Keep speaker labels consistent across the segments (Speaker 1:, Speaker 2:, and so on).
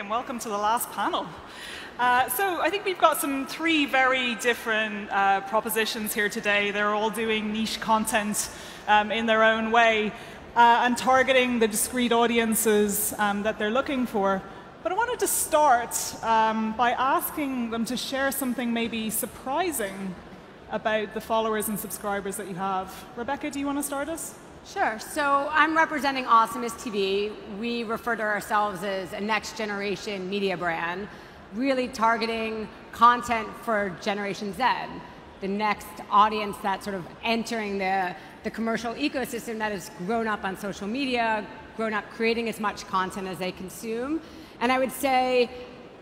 Speaker 1: and welcome to the last panel. So I think we've got three very different propositions here today. They're all doing niche content in their own way and targeting the discrete audiences that they're looking for. But I wanted to start by asking them to share something maybe surprising about the followers and subscribers that you have. Rebecca, do you want to start us?
Speaker 2: Sure. So I'm representing Awesomeness TV. We refer to ourselves as a next generation media brand, really targeting content for Generation Z, the next audience that's sort of entering the commercial ecosystem that has grown up on social media, grown up creating as much content as they consume. And I would say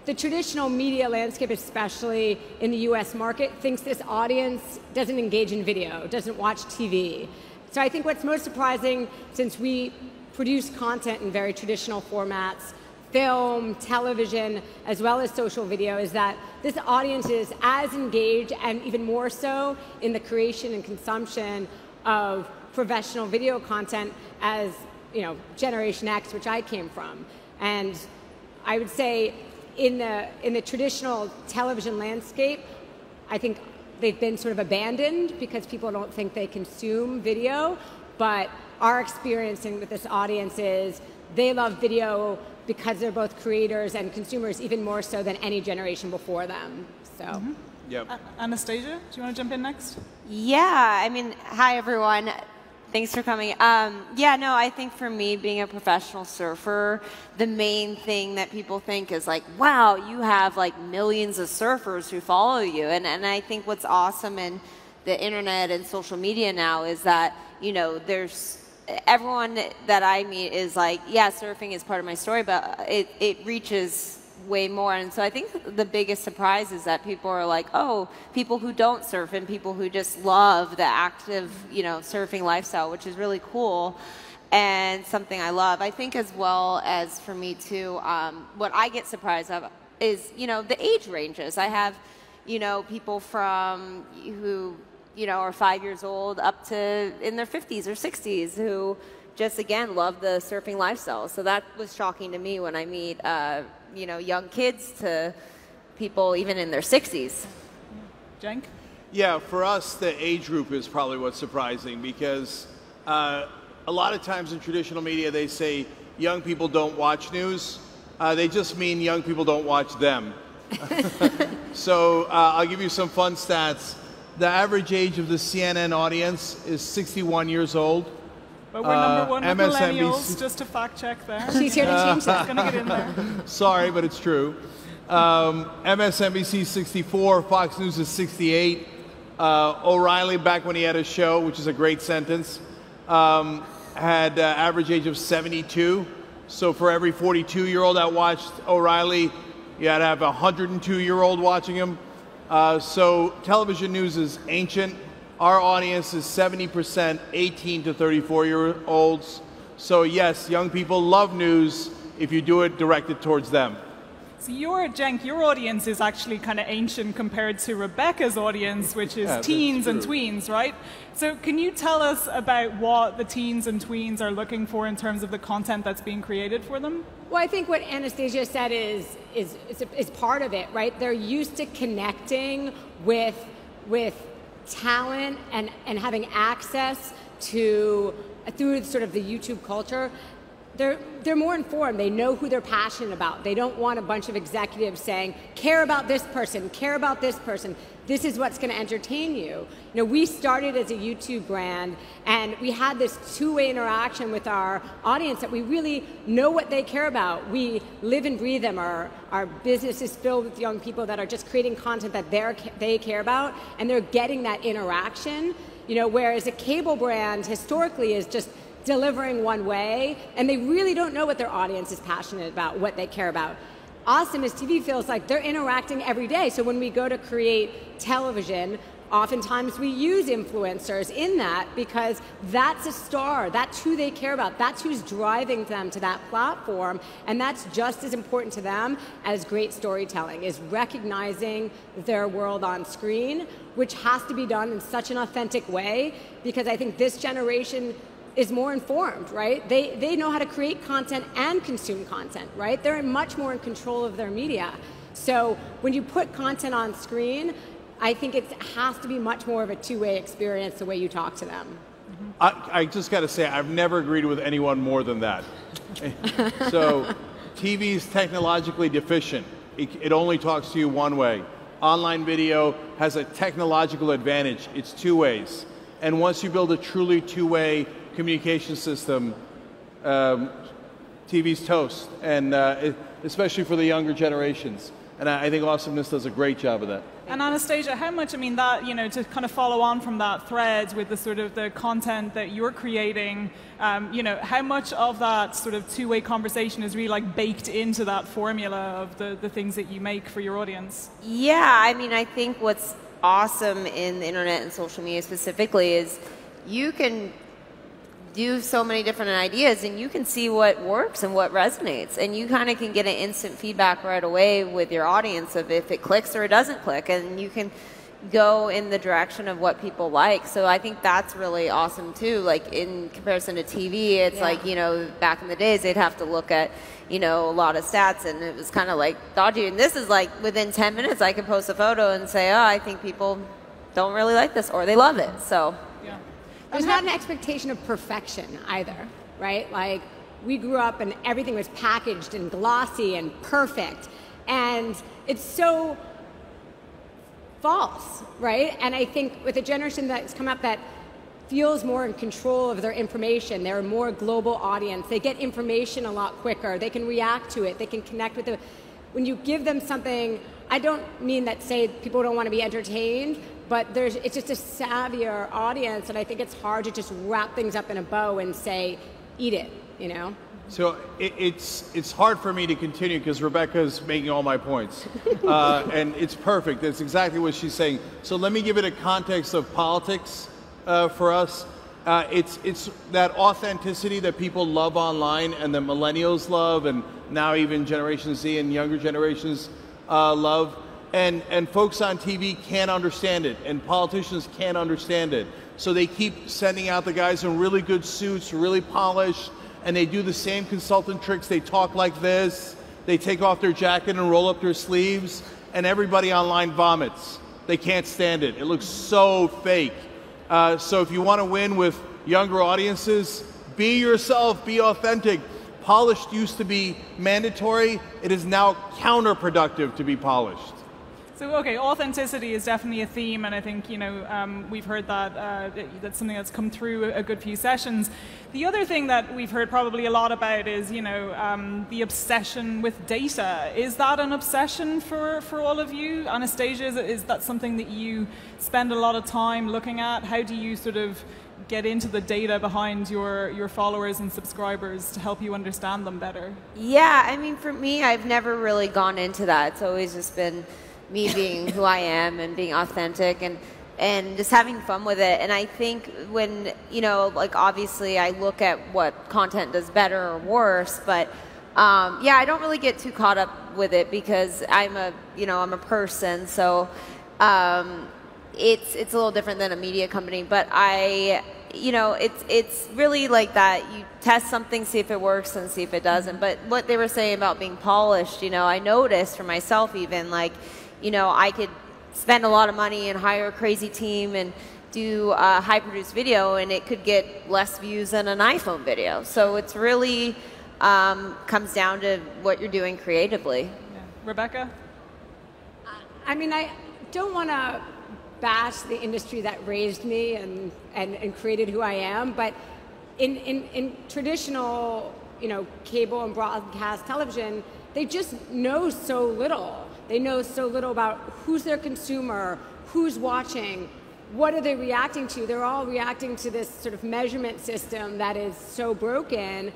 Speaker 2: the traditional media landscape, especially in the US market, thinks this audience doesn't engage in video, doesn't watch TV. So I think what's most surprising, since we produce content in very traditional formats, film, television, as well as social video, is that this audience is as engaged and even more so in the creation and consumption of professional video content as, you know, Generation X, which I came from. And I would say in the traditional television landscape, I think they've been sort of abandoned because people don't think they consume video. But our experience with this audience is they love video because they're both creators and consumers, even more so than any generation before them. So.
Speaker 1: Yep. Anastasia, do you want to jump in next?
Speaker 3: Yeah, I mean, hi everyone. Thanks for coming. Yeah, no, I think for me, being a professional surfer, the main thing that people think is like, wow, you have like millions of surfers who follow you. And I think what's awesome in the internet and social media now is that, you know, there's everyone that I meet is like, yeah, surfing is part of my story, but it reaches way more. And so I think the biggest surprise is that people are like, oh, people who don't surf and people who just love the active, you know, surfing lifestyle, which is really cool and something I love. I think as well as for me too, what I get surprised of is, you know, the age ranges. I have, you know, people from who, you know, are 5 years old up to in their 50s or 60s who just, again, love the surfing lifestyle. So that was shocking to me when I meet, you know, young kids to people even in their 60s.
Speaker 1: Cenk?
Speaker 4: Yeah, for us, the age group is probably what's surprising because a lot of times in traditional media they say young people don't watch news. They just mean young people don't watch them. So I'll give you some fun stats. The average age of the CNN audience is 61 years old.
Speaker 1: But we're number one with millennials, just to fact check there.
Speaker 2: She's here to change that.
Speaker 1: Going to get in there.
Speaker 4: Sorry, but it's true. MSNBC 64, Fox News is 68. O'Reilly, back when he had a show, which is a great sentence, had average age of 72. So for every 42-year-old that watched O'Reilly, you had to have a 102-year-old watching him. So television news is ancient. Our audience is 70% 18 to 34-year-olds. So yes, young people love news if you do it directed towards them.
Speaker 1: So Cenk, your audience is actually kind of ancient compared to Rebecca's audience, which is teens and tweens, right? So can you tell us about what the teens and tweens are looking for in terms of the content that's being created for them?
Speaker 2: Well, I think what Anastasia said is part of it, right? They're used to connecting with talent and having access to, through sort of the YouTube culture. They're more informed. They know who they're passionate about. They don't want a bunch of executives saying, care about this person, care about this person. This is what's going to entertain you. You know, we started as a YouTube brand, and we had this two-way interaction with our audience that we really know what they care about. We live and breathe them. Our business is filled with young people that are just creating content that they care about, and they're getting that interaction. You know, whereas a cable brand historically is just delivering one way, and they really don't know what their audience is passionate about, what they care about. Awesomeness TV feels like they're interacting every day. So when we go to create television, oftentimes we use influencers in that because that's a star, that's who they care about, that's who's driving them to that platform, and that's just as important to them as great storytelling, is recognizing their world on screen, which has to be done in such an authentic way, because I think this generation is more informed, right? They know how to create content and consume content, right? They're much more in control of their media. So when you put content on screen, I think it has to be much more of a two-way experience the way you talk to them.
Speaker 4: I just got to say, I've never agreed with anyone more than that. So TV is technologically deficient. It only talks to you one way. Online video has a technological advantage. It's two ways. And once you build a truly two-way communication system, TV's toast, and especially for the younger generations. And I think Awesomeness does a great job of that.
Speaker 1: And Anastasia, how much, I mean, that, you know, to kind of follow on from that thread with the sort of the content that you're creating, you know, how much of that sort of two-way conversation is really like baked into that formula of the things that you make for your audience?
Speaker 3: Yeah, I mean, I think what's awesome in the internet and social media specifically is you can do so many different ideas and you can see what works and what resonates, and you kind of can get an instant feedback right away with your audience of if it clicks or it doesn't click, and you can go in the direction of what people like. So I think that's really awesome too. Like in comparison to TV, it's like, you know, back in the days they'd have to look at, you know, a lot of stats, and it was kind of like dodgy. And this is like within 10 minutes I can post a photo and say, oh, I think people don't really like this, or they love it. So
Speaker 1: yeah.
Speaker 2: There's not an expectation of perfection either, right? Like, we grew up and everything was packaged and glossy and perfect, and it's so false, right? And I think with a generation that's come up that feels more in control of their information, they're a more global audience, they get information a lot quicker, they can react to it, they can connect with it. When you give them something, I don't mean that say people don't want to be entertained, but it's just a savvier audience, and I think it's hard to just wrap things up in a bow and say, eat it, you know?
Speaker 4: So it's hard for me to continue because Rebecca's making all my points. And it's perfect. That's exactly what she's saying. So let me give it a context of politics for us. It's that authenticity that people love online and the millennials love, and now even Generation Z and younger generations love. And folks on TV can't understand it, and politicians can't understand it. So they keep sending out the guys in really good suits, really polished, and they do the same consultant tricks. They talk like this, they take off their jacket and roll up their sleeves, and everybody online vomits. They can't stand it. It looks so fake. So if you want to win with younger audiences, be yourself, be authentic. Polished used to be mandatory. It is now counterproductive to be polished.
Speaker 1: So, okay, authenticity is definitely a theme, and I think, you know, we've heard that that's something that's come through a good few sessions. The other thing that we've heard probably a lot about is, you know, the obsession with data. Is that an obsession for all of you? Anastasia, is that something that you spend a lot of time looking at? How do you sort of get into the data behind your followers and subscribers to help you understand them better?
Speaker 3: Yeah, I mean, for me, I've never really gone into that. It's always just been me being who I am and being authentic and just having fun with it. And I think when, you know, like obviously I look at what content does better or worse, but yeah, I don't really get too caught up with it because I'm a person, so it's a little different than a media company. But you know, it's really like that. You test something, see if it works, and see if it doesn't. But what they were saying about being polished, you know, I noticed for myself even, like, you know, I could spend a lot of money and hire a crazy team and do a high-produced video, and it could get less views than an iPhone video. So it's really comes down to what you're doing creatively.
Speaker 1: Yeah. Rebecca?
Speaker 2: I mean, I don't want to bash the industry that raised me and created who I am, but in traditional, you know, cable and broadcast television, they just know so little. They know so little about who's their consumer, who's watching, what are they reacting to. They're all reacting to this sort of measurement system that is so broken.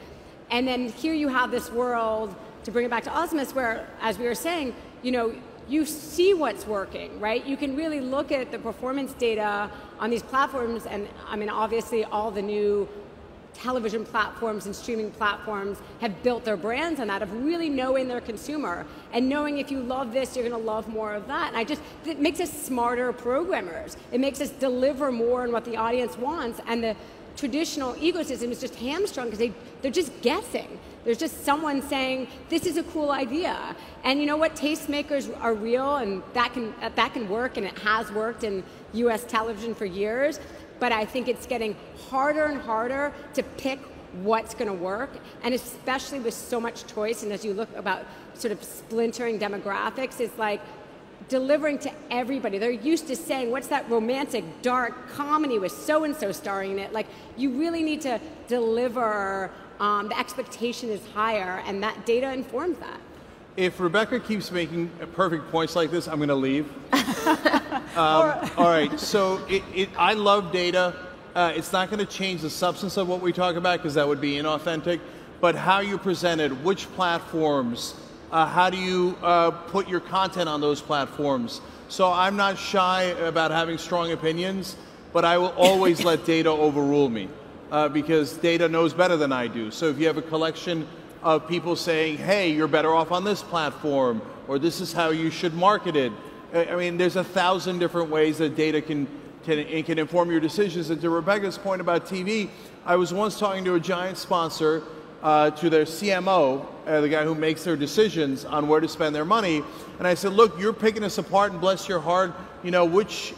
Speaker 2: And then here you have this world, to bring it back to Awesomeness, where, as we were saying, you know, you see what's working, right? You can really look at the performance data on these platforms, and I mean, obviously all the new television platforms and streaming platforms have built their brands on that, of really knowing their consumer and knowing if you love this, you're going to love more of that. And it makes us smarter programmers. It makes us deliver more on what the audience wants, and traditional ecosystem is just hamstrung because they're just guessing. There's just someone saying, this is a cool idea. And you know what, tastemakers are real, and that can work, and it has worked in US television for years. But I think it's getting harder and harder to pick what's going to work, and especially with so much choice, and as you look about sort of splintering demographics, it's like delivering to everybody. They're used to saying, what's that romantic, dark comedy with so-and-so starring in it? Like, you really need to deliver. The expectation is higher, and that data informs that. If
Speaker 4: Rebecca keeps making perfect points like this, I'm going to leave. All right, so I love data. It's not going to change the substance of what we talk about, because that would be inauthentic, but how you present it, which platforms, how do you put your content on those platforms. So I'm not shy about having strong opinions, but I will always let data overrule me. Because data knows better than I do. So if you have a collection of people saying, hey, you're better off on this platform, or this is how you should market it. I mean, there's 1,000 different ways that data can inform your decisions. And to Rebecca's point about TV, I was once talking to a giant sponsor, to their CMO, the guy who makes their decisions on where to spend their money. And I said, look, you're picking us apart, and bless your heart, you know, which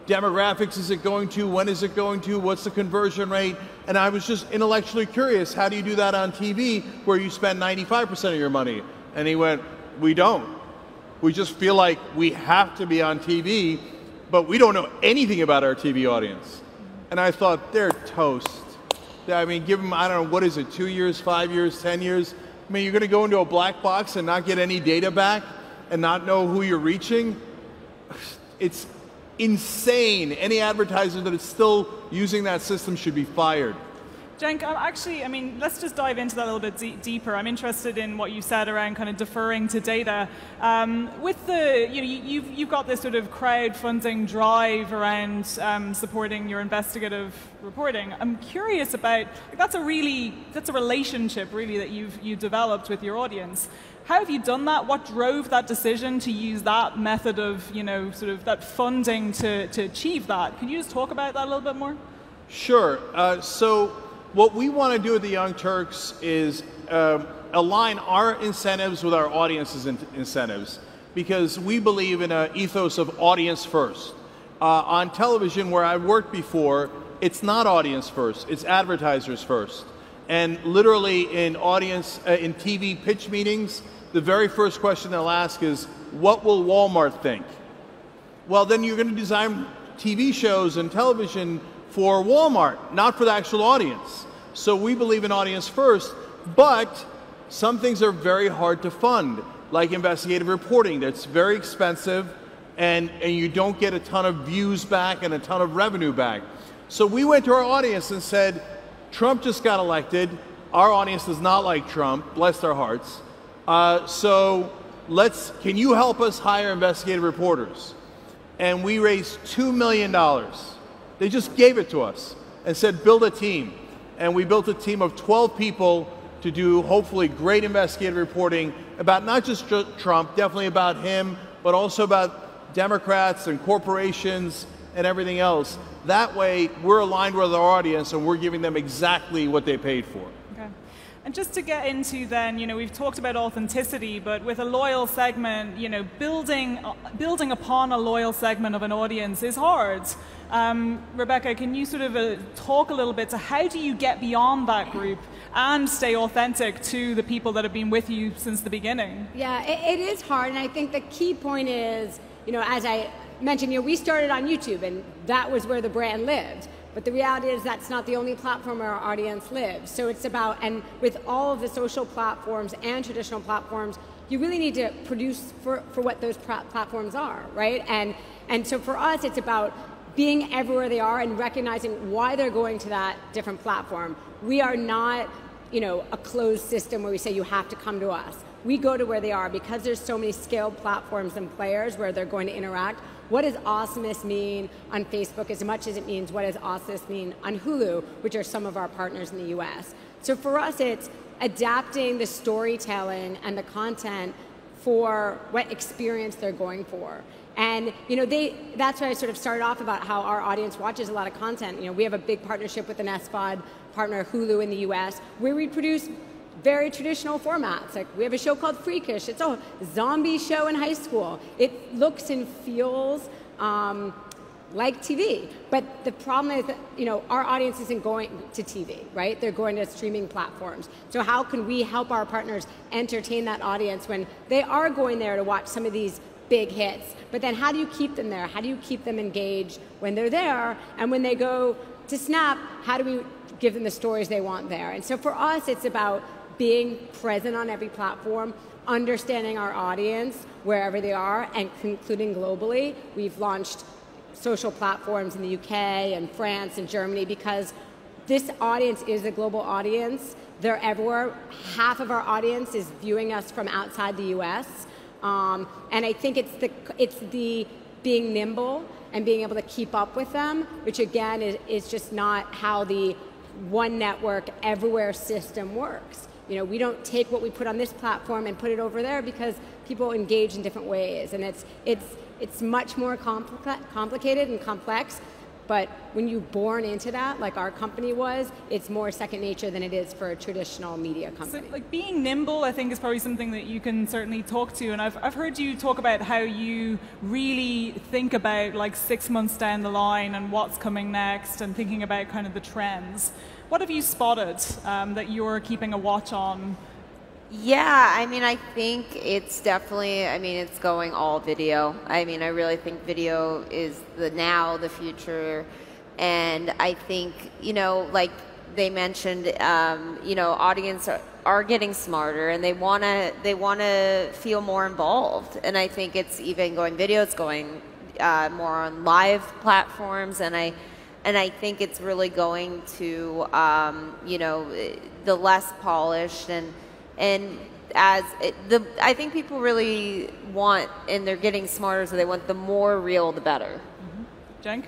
Speaker 4: demographics is it going to? When is it going to? What's the conversion rate? And I was just intellectually curious, how do you do that on TV where you spend 95% of your money? And he went, we don't. We just feel like we have to be on TV, but we don't know anything about our TV audience. And I thought, they're toast. I mean, give them, I don't know, what is it, 2 years, 5 years, 10 years? I mean, you're going to go into a black box and not get any data back and not know who you're reaching? It's insane. Any advertiser that is still using that system should be fired.
Speaker 1: Cenk, actually, I mean, let's just dive into that a little bit deeper. I'm interested in what you said around kind of deferring to data. With the, you know, you've got this sort of crowdfunding drive around supporting your investigative reporting. I'm curious about, like, that's a relationship really that you've developed with your audience. How have you done that? What drove that decision to use that method of, you know, sort of that funding to achieve that? Can you just talk about that a little bit more?
Speaker 4: Sure. So what we want to do at the Young Turks is align our incentives with our audience's incentives, because we believe in an ethos of audience first. On television, where I've worked before, it's not audience first, it's advertisers first. And literally in TV pitch meetings, the very first question they'll ask is, what will Walmart think? Well, then you're going to design TV shows and television for Walmart, not for the actual audience. So we believe in audience first, but some things are very hard to fund, like investigative reporting. That's very expensive, and you don't get a ton of views back and a ton of revenue back. So we went to our audience and said, Trump just got elected. Our audience does not like Trump, bless their hearts. So can you help us hire investigative reporters? And we raised $2 million. They just gave it to us and said, build a team. And we built a team of 12 people to do hopefully great investigative reporting about not just Trump, definitely about him, but also about Democrats and corporations and everything else. That way, we're aligned with our audience and we're giving them exactly what they paid for.
Speaker 1: Okay. And just to get into then, you know, we've talked about authenticity, but with a loyal segment, you know, building upon a loyal segment of an audience is hard. Rebecca, can you sort of talk a little bit to how do you get beyond that group and stay authentic to the people that have been with you since the beginning?
Speaker 2: Yeah, it is hard, and I think the key point is, you know, as I mentioned, you know, we started on YouTube, and that was where the brand lived. But the reality is that's not the only platform where our audience lives. So it's about, and with all of the social platforms and traditional platforms, you really need to produce for what those platforms are, right? And so for us, it's about being everywhere they are and recognizing why they're going to that different platform. We are not, you know, a closed system where we say you have to come to us. We go to where they are because there's so many scaled platforms and players where they're going to interact. What does awesomeness mean on Facebook as much as it means what does awesomeness mean on Hulu, which are some of our partners in the US. So for us, it's adapting the storytelling and the content for what experience they're going for. And that's why I sort of started off about how our audience watches a lot of content. We have a big partnership with an SVOD partner, Hulu in the US, where we produce very traditional formats. Like we have a show called Freakish. It's a zombie show in high school. It looks and feels like TV. But the problem is that our audience isn't going to TV, right? They're going to streaming platforms. So how can we help our partners entertain that audience when they are going there to watch some of these big hits? But then how do you keep them there? How do you keep them engaged when they're there? And when they go to Snap, how do we give them the stories they want there? And so for us, it's about being present on every platform, understanding our audience wherever they are, and including globally. We've launched social platforms in the UK and France and Germany because this audience is a global audience. They're everywhere. Half of our audience is viewing us from outside the US. And I think it's the being nimble and being able to keep up with them, which again is just not how the one network everywhere system works. We don't take what we put on this platform and put it over there because people engage in different ways, and it's much more complicated and complex. But when you're born into that, like our company was, it's more second nature than it is for a traditional media company.
Speaker 1: So, like being nimble, I think, is probably something that you can certainly talk to. And I've heard you talk about how you really think about like 6 months down the line and what's coming next, and thinking about kind of the trends. What have you spotted that you're keeping a watch on?
Speaker 3: Yeah, I think it's definitely, it's going all video. I really think video is the future. And I think, like they mentioned, audience are getting smarter and they want to feel more involved. And I think it's even going video, it's going more on live platforms. And I think it's really going to, the less polished and I think people really want, and they're getting smarter, so they want the more real, the better.
Speaker 1: Cenk?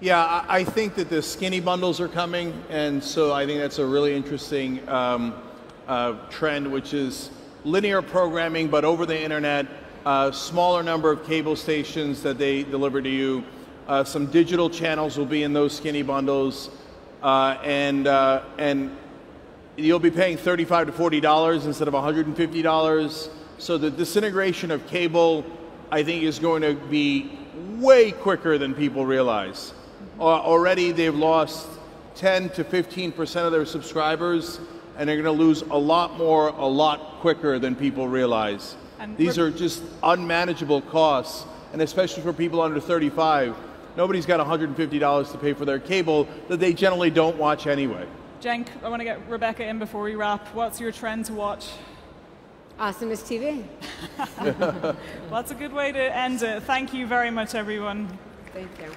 Speaker 4: Yeah, I think that the skinny bundles are coming, and so I think that's a really interesting trend, which is linear programming, but over the internet, smaller number of cable stations that they deliver to you. Some digital channels will be in those skinny bundles, and you'll be paying $35 to $40 instead of $150. So the disintegration of cable, I think, is going to be way quicker than people realize. Already they've lost 10 to 15% of their subscribers, and they're going to lose a lot more, a lot quicker than people realize. And these are just unmanageable costs, and especially for people under 35. Nobody's got $150 to pay for their cable that they generally don't watch anyway.
Speaker 1: Cenk, I want to get Rebecca in before we wrap. What's your trend to watch?
Speaker 2: Awesomeness TV.
Speaker 1: Well, that's a good way to end it. Thank you very much, everyone.
Speaker 2: Thank you.